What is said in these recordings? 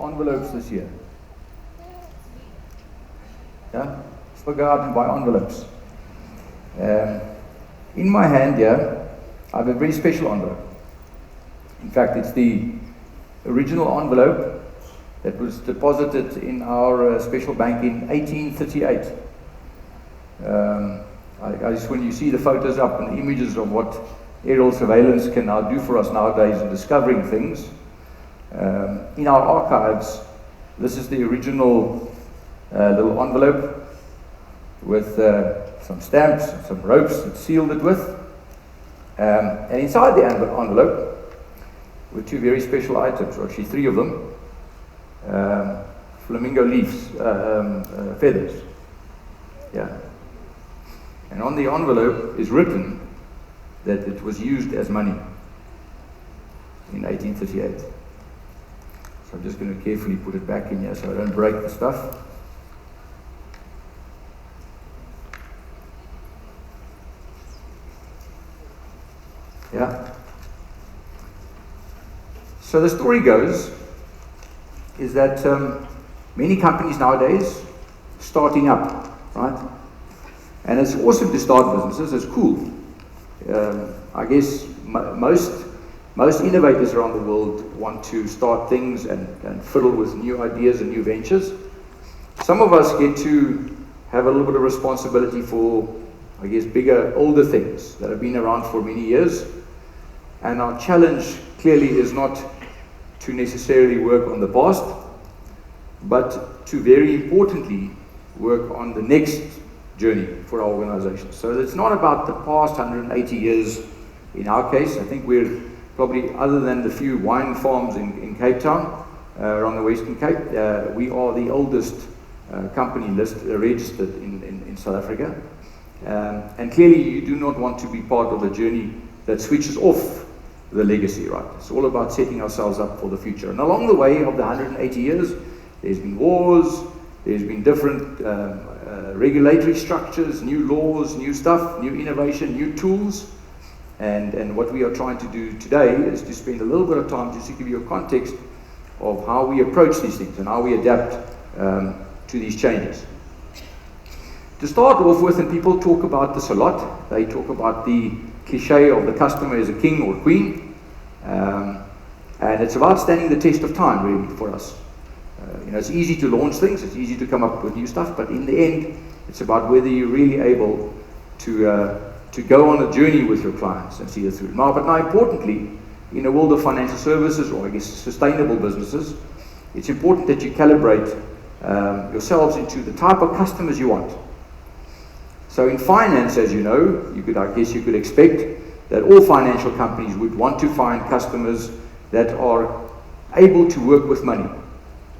envelopes this year? Yeah? Still go out and buy envelopes. In my hand here, I have a very special envelope. In fact, it's the original envelope that was deposited in our special bank in 1838. When you see the photos up and the images of what aerial surveillance can now do for us nowadays in discovering things, in our archives, this is the original little envelope with some stamps and some ropes that sealed it with. And inside the envelope were two very special items, or actually three of them. Flamingo leaves, feathers. Yeah. And on the envelope is written that it was used as money in 1838. So I'm just going to carefully put it back in here so I don't break the stuff. Yeah. So the story goes is that many companies nowadays starting up, right? And it's awesome to start businesses. It's cool. I guess most innovators around the world want to start things and fiddle with new ideas and new ventures. Some of us get to have a little bit of responsibility for, I guess, bigger, older things that have been around for many years. And our challenge clearly is not to necessarily work on the past, but to very importantly work on the next journey for our organization. So it's not about the past 180 years in our case. I think we're probably, other than the few wine farms in Cape Town, around the Western Cape, we are the oldest company registered in South Africa. And clearly you do not want to be part of a journey that switches off the legacy, right? It's all about setting ourselves up for the future. And along the way of the 180 years, there's been wars, there's been different regulatory structures, new laws, new stuff, new innovation, new tools. And what we are trying to do today is to spend a little bit of time just to give you a context of how we approach these things and how we adapt to these changes. To start off with, and people talk about this a lot, they talk about the cliche of the customer as a king or queen, and it's about standing the test of time really for us. It's easy to launch things, it's easy to come up with new stuff, but in the end it's about whether you're really able to go on a journey with your clients and see it through. But now importantly, in a world of financial services, or I guess sustainable businesses, it's important that you calibrate yourselves into the type of customers you want. So in finance, as you know, I guess you could expect that all financial companies would want to find customers that are able to work with money.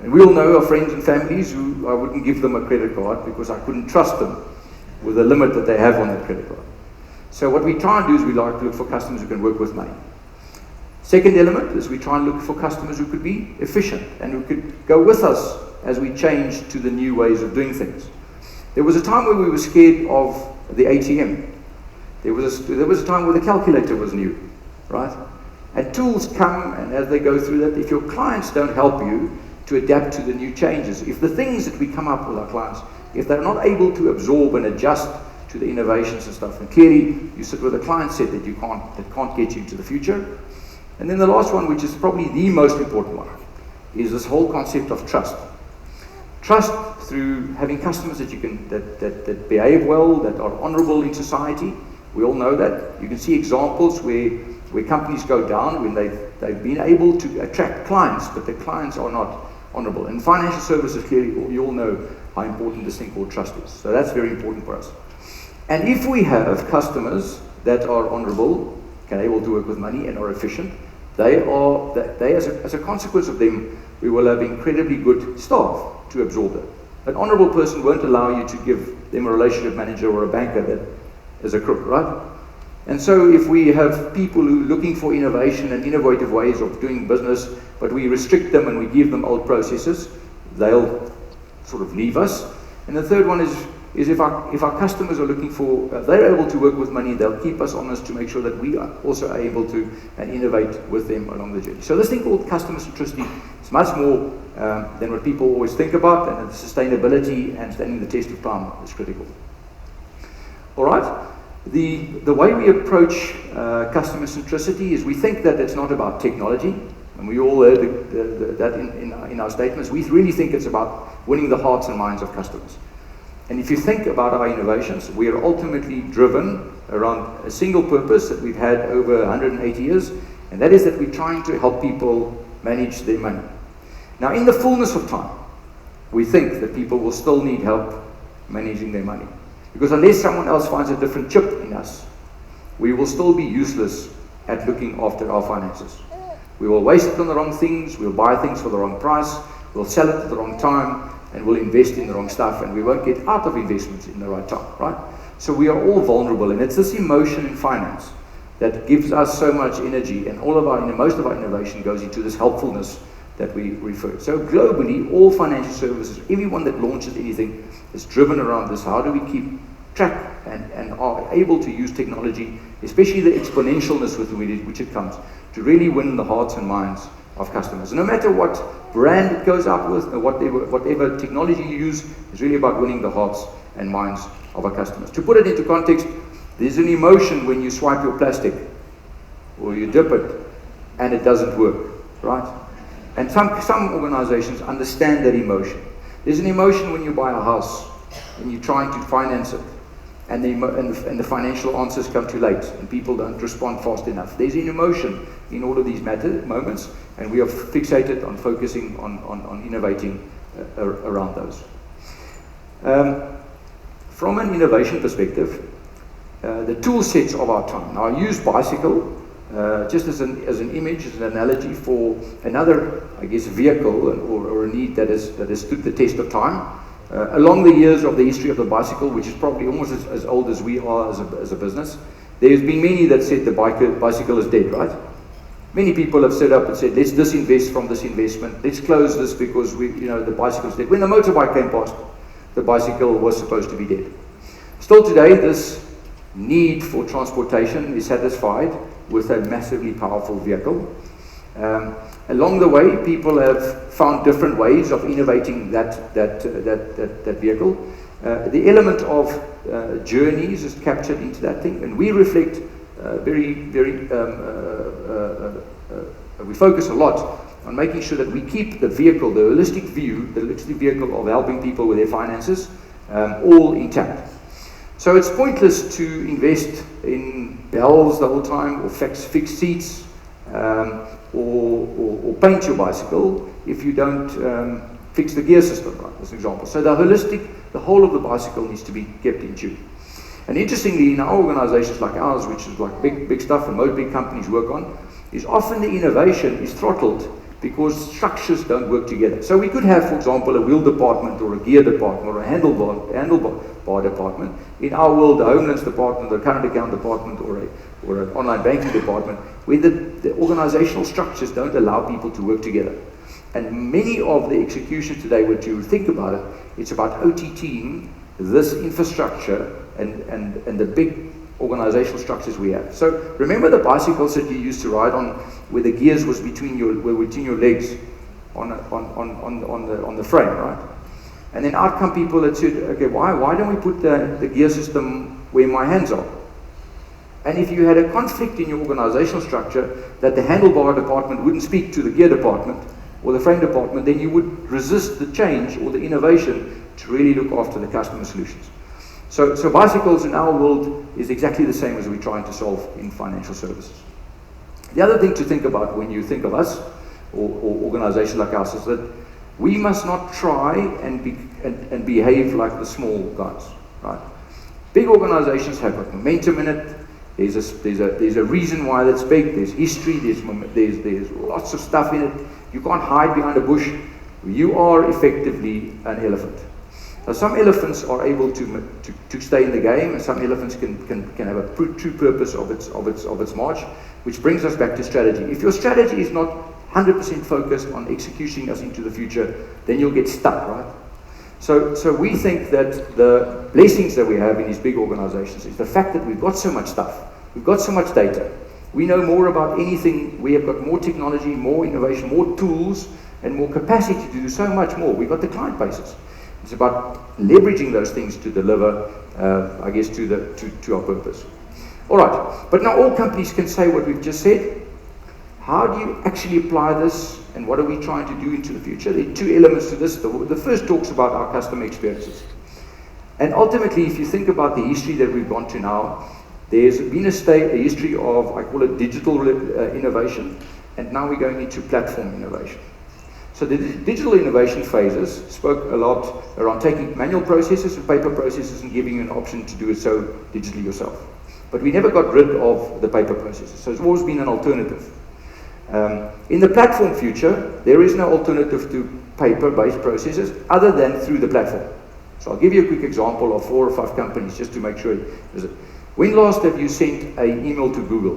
And we all know our friends and families who I wouldn't give them a credit card because I couldn't trust them with the limit that they have on that credit card. So what we try and do is we like to look for customers who can work with money. Second element is we try and look for customers who could be efficient and who could go with us as we change to the new ways of doing things. There was a time where we were scared of the ATM. There was a time where the calculator was new, right? And tools come, and as they go through that, if your clients don't help you to adapt to the new changes, if the things that we come up with our clients, if they're not able to absorb and adjust to the innovations and stuff, and clearly you sit with a client set that can't get you to the future. And then the last one, which is probably the most important one, is this whole concept of trust. Trust through having customers that behave well, that are honorable in society. We all know that. You can see examples where companies go down when they've been able to attract clients, but the clients are not honorable. In financial services, clearly, you all know how important this thing called trust is. So that's very important for us. And if we have customers that are honorable, can able to work with money and are efficient, they as a consequence of them, we will have incredibly good staff to absorb that. An honorable person won't allow you to give them a relationship manager or a banker that is a crook, right? And so if we have people who are looking for innovation and innovative ways of doing business, but we restrict them and we give them old processes, they'll sort of leave us. And the third one is if our customers are looking for, they're able to work with money, they'll keep us honest to make sure that we are also able to innovate with them along the journey. So this thing called customer centricity It's much more than what people always think about, and sustainability and standing the test of time is critical. All right. The way we approach customer centricity is we think that it's not about technology, and we all heard that in our statements. We really think it's about winning the hearts and minds of customers. And if you think about our innovations, we are ultimately driven around a single purpose that we've had over 180 years, and that is that we're trying to help people manage their money. Now, in the fullness of time, we think that people will still need help managing their money. Because unless someone else finds a different chip in us, we will still be useless at looking after our finances. We will waste it on the wrong things, we'll buy things for the wrong price, we'll sell it at the wrong time, and we'll invest in the wrong stuff, and we won't get out of investments in the right time, right? So we are all vulnerable, and it's this emotion in finance that gives us so much energy, and most of our innovation goes into this helpfulness that we refer. So globally, all financial services, everyone that launches anything is driven around this. How do we keep track and are able to use technology, especially the exponentialness with which it comes, to really win the hearts and minds of customers. No matter what brand it goes up with, or whatever technology you use, is really about winning the hearts and minds of our customers. To put it into context, there's an emotion when you swipe your plastic, or you dip it, and it doesn't work, right? And some organizations understand that emotion. There's an emotion when you buy a house, and you're trying to finance it, and the financial answers come too late, and people don't respond fast enough. There's an emotion in all of these moments, and we are fixated on focusing on innovating around those. From an innovation perspective, the tool sets of our time. Now, I use bicycle just as an image, as an analogy for another, I guess, vehicle or a need that has stood the test of time. Along the years of the history of the bicycle, which is probably almost as old as we are as a business, there's been many that said the bicycle is dead, right? Many people have stood up and said, let's disinvest from this investment, let's close this because the bicycle is dead. When the motorbike came past, the bicycle was supposed to be dead. Still today, this need for transportation is satisfied with a massively powerful vehicle. Along the way, people have found different ways of innovating that vehicle. The element of journeys is captured into that thing, and we reflect we focus a lot on making sure that we keep the vehicle, the holistic vehicle of helping people with their finances, all intact. So it's pointless to invest in bells the whole time, or fixed seats, or paint your bicycle if you don't fix the gear system, right, as an example. So the whole of the bicycle needs to be kept in tune. And interestingly, in our organizations like ours, which is like big stuff and most big companies work on, is often the innovation is throttled because structures don't work together. So we could have, for example, a wheel department or a gear department or a handlebar department. In our world, the homeless department, the current account department, or an online banking department, where the organizational structures don't allow people to work together. And many of the executions today, when you think about it, it's about OTTing this infrastructure and the big organizational structures we have. So remember the bicycles that you used to ride on, where the gears was between your legs on the frame, right? And then out come people that said, okay, why don't we put the gear system where my hands are? And if you had a conflict in your organizational structure that the handlebar department wouldn't speak to the gear department or the frame department, then you would resist the change or the innovation to really look after the customer solutions. So bicycles in our world is exactly the same as we're trying to solve in financial services. The other thing to think about when you think of us or organizations like us is that we must not try and behave like the small guys, right? Big organizations have got momentum in it. There's a reason why that's big. There's history. There's lots of stuff in it. You can't hide behind a bush. You are effectively an elephant. Now, some elephants are able to stay in the game, and some elephants can have a true purpose of its march, which brings us back to strategy. If your strategy is not 100% focused on executing us into the future, then you'll get stuck, right? So we think that the blessings that we have in these big organizations is the fact that we've got so much stuff, we've got so much data, we know more about anything, we have got more technology, more innovation, more tools and more capacity to do so much more. We've got the client bases. It's about leveraging those things to deliver, I guess, to our purpose. All right, but now all companies can say what we've just said. How do you actually apply this, and what are we trying to do into the future? There are two elements to this. The first talks about our customer experiences. And ultimately, if you think about the history that we've gone to now, there's been a history of, I call it digital innovation, and now we're going into platform innovation. So the digital innovation phases spoke a lot around taking manual processes and paper processes and giving you an option to do it so digitally yourself. But we never got rid of the paper processes, so it's always been an alternative. In the platform future, there is no alternative to paper-based processes other than through the platform. So I'll give you a quick example of 4 or 5 companies just to make sure. When last have you sent an email to Google?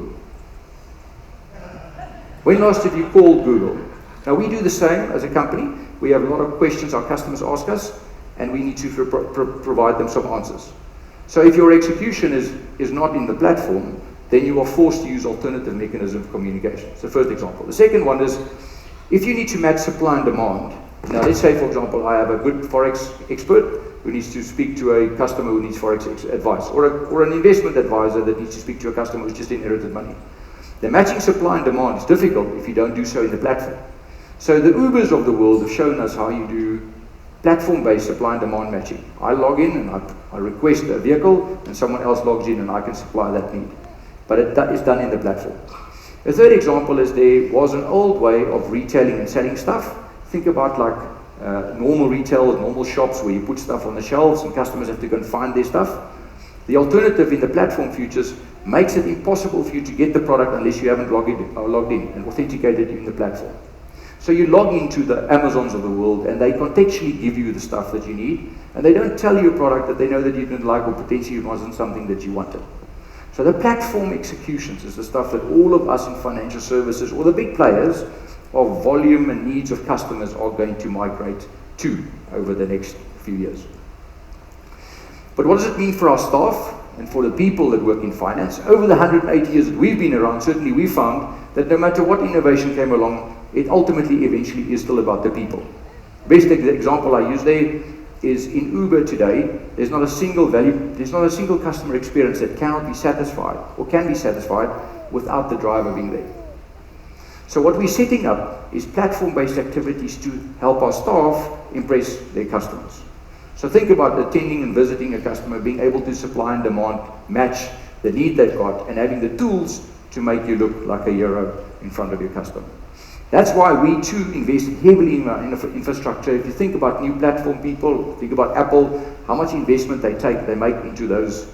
When last have you called Google? Now we do the same as a company. We have a lot of questions our customers ask us, and we need to provide them some answers. So if your execution is not in the platform, then you are forced to use alternative mechanisms of communication. It's the first example. The second one is, if you need to match supply and demand. Now let's say, for example, I have a good Forex expert who needs to speak to a customer who needs Forex advice, or an investment advisor that needs to speak to a customer who's just inherited money. The matching supply and demand is difficult if you don't do so in the platform. So the Ubers of the world have shown us how you do platform-based supply and demand matching. I log in and I request a vehicle, and someone else logs in and I can supply that need. But it is done in the platform. The third example is there was an old way of retailing and selling stuff. Think about like normal retail, normal shops where you put stuff on the shelves and customers have to go and find their stuff. The alternative in the platform futures makes it impossible for you to get the product unless you haven't logged in and authenticated in the platform. So you log into the Amazons of the world and they contextually give you the stuff that you need, and they don't tell you a product that they know that you didn't like or potentially it wasn't something that you wanted. So the platform executions is the stuff that all of us in financial services, or the big players of volume and needs of customers, are going to migrate to over the next few years. But what does it mean for our staff and for the people that work in finance? Over the 180 years that we've been around, certainly we found that no matter what innovation came along, it ultimately eventually is still about the people. Best example I use there is in Uber today. There's not a single customer experience that cannot be satisfied or can be satisfied without the driver being there. So what we're setting up is platform-based activities to help our staff impress their customers. So think about attending and visiting a customer, being able to supply and demand match the need they've got, and having the tools to make you look like a hero in front of your customer. That's why we too invest heavily in our infrastructure. If you think about new platform people, think about Apple, how much investment they make into those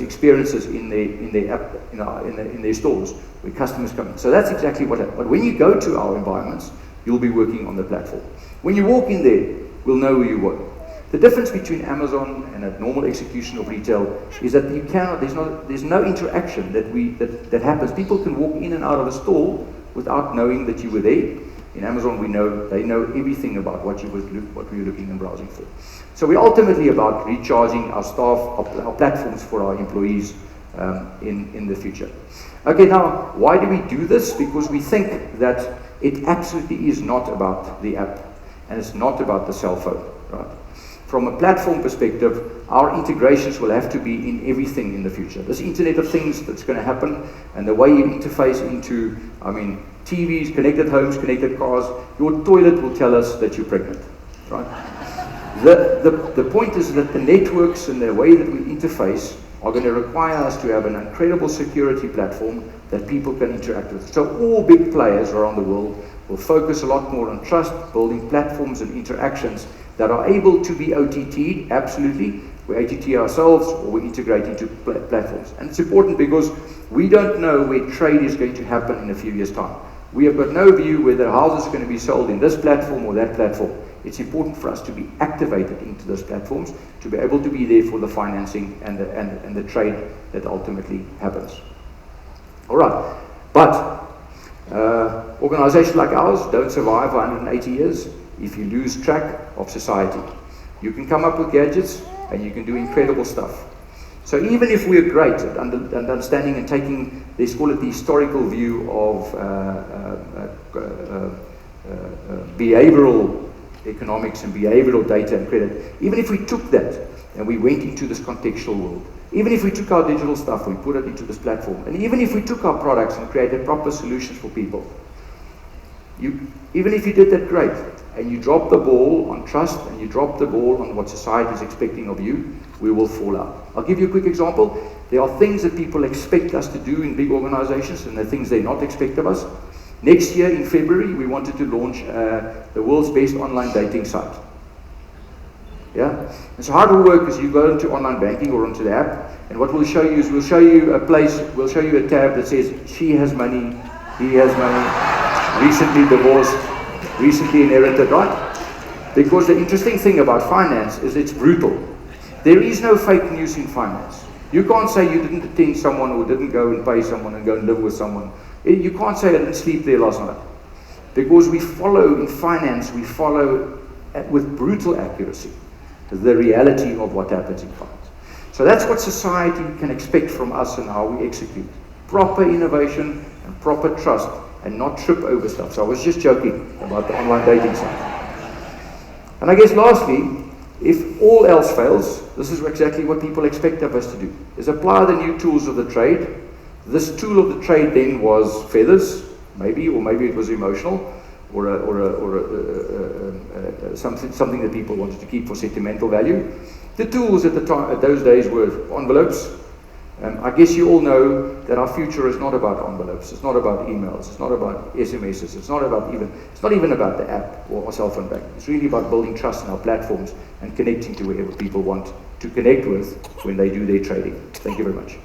experiences in their app, in their stores where customers come in. So that's exactly what happens. But when you go to our environments, you'll be working on the platform. When you walk in there, we'll know who you are. The difference between Amazon and a normal execution of retail is that there's no interaction that happens. People can walk in and out of a store without knowing that you were there. In Amazon, they know everything about what we were looking and browsing for. So we're ultimately about recharging our staff, our platforms for our employees in the future. Okay, now, why do we do this? Because we think that it absolutely is not about the app, and it's not about the cell phone, right? From a platform perspective, our integrations will have to be in everything in the future. This Internet of Things that's going to happen, and the way you interface into, TVs, connected homes, connected cars, your toilet will tell us that you're pregnant, right? The point is that the networks and the way that we interface are going to require us to have an incredible security platform that people can interact with. So all big players around the world will focus a lot more on trust, building platforms and interactions that are able to be OTT'd, absolutely. We OTT ourselves or we integrate into platforms. And it's important because we don't know where trade is going to happen in a few years' time. We have got no view whether houses are going to be sold in this platform or that platform. It's important for us to be activated into those platforms, to be able to be there for the financing and the trade that ultimately happens. All right, but organizations like ours don't survive 180 years if you lose track of society. You can come up with gadgets and you can do incredible stuff. So even if we're great at understanding and taking, let's call it the historical view of behavioral economics and behavioral data and credit, even if we took that and we went into this contextual world, even if we took our digital stuff and we put it into this platform, and even if we took our products and created proper solutions for people, even if you did that, great, and you drop the ball on trust and you drop the ball on what society is expecting of you, we will fall out. I'll give you a quick example. There are things that people expect us to do in big organizations, and there are things they not expect of us. Next year in February, we wanted to launch the world's best online dating site. Yeah? And so how it will work is you go into online banking or onto the app, and what we'll show you is we'll show you a place, we'll show you a tab that says she has money, he has money, recently divorced, recently inherited, right? Because the interesting thing about finance is it's brutal. There is no fake news in finance. You can't say you didn't attend someone or didn't go and pay someone and go and live with someone. You can't say I didn't sleep there last night. Because we follow, in finance, we follow with brutal accuracy the reality of what happens in finance. So that's what society can expect from us and how we execute. Proper innovation and proper trust and not trip over stuff. So I was just joking about the online dating site. And I guess lastly, if all else fails, this is exactly what people expect of us to do, is apply the new tools of the trade. This tool of the trade then was feathers, maybe, or maybe it was emotional, or something that people wanted to keep for sentimental value. The tools at those days were envelopes. I guess you all know that our future is not about envelopes, it's not about emails, it's not about SMSs, it's not even about the app or cell phone banking. It's really about building trust in our platforms and connecting to wherever people want to connect with when they do their trading. Thank you very much.